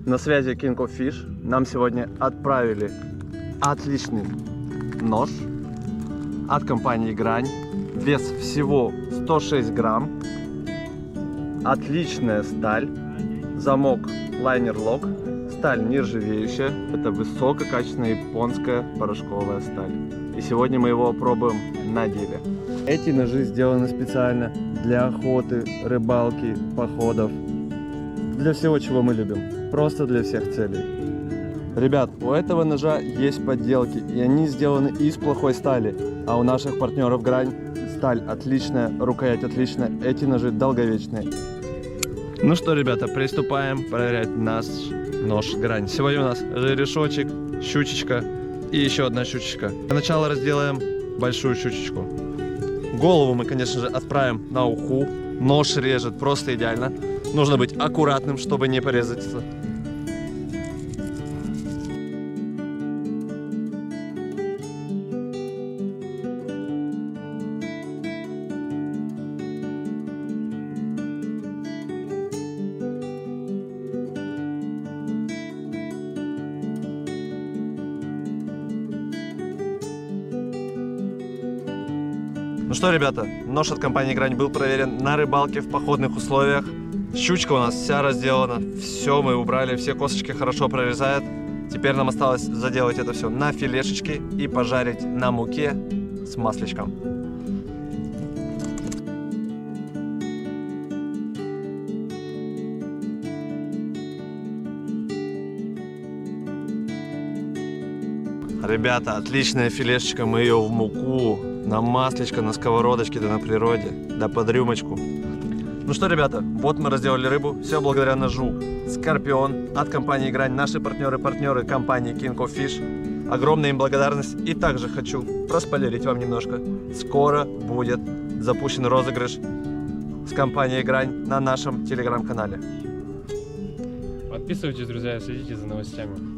На связи King of Fish. Нам сегодня отправили отличный нож от компании Грань. Вес всего 106 грамм. Отличная сталь. Замок Liner Lock. Сталь нержавеющая. Это высококачественная японская порошковая сталь. И сегодня мы его опробуем на деле. Эти ножи сделаны специально для охоты, рыбалки, походов. Для всего, чего мы любим. Просто для всех целей. Ребят, у этого ножа есть подделки, и они сделаны из плохой стали. А у наших партнеров Грань сталь отличная, рукоять отличная, эти ножи долговечные. Ну что, ребята, приступаем проверять наш нож Грань. Сегодня у нас жерешочек, щучечка и еще одна щучечка. Для начала разделаем большую щучечку. Голову мы, конечно же, отправим на уху. Нож режет просто идеально. Нужно быть аккуратным, чтобы не порезаться. Ну что, ребята, нож от компании Грань был проверен на рыбалке в походных условиях. Щучка у нас вся разделана, все мы убрали, все косточки хорошо прорезает. Теперь нам осталось заделать это все на филешечки и пожарить на муке с масличком. Ребята, отличная филешечка, мы ее в муку, на маслечко, на сковородочке, да на природе, да под рюмочку. Ну что, ребята, вот мы разделали рыбу, все благодаря ножу Скорпион от компании Грань, наши партнеры компании King of Fish. Огромная им благодарность. И также хочу проспойлерить вам немножко. Скоро будет запущен розыгрыш с компанией Грань на нашем телеграм-канале. Подписывайтесь, друзья, следите за новостями.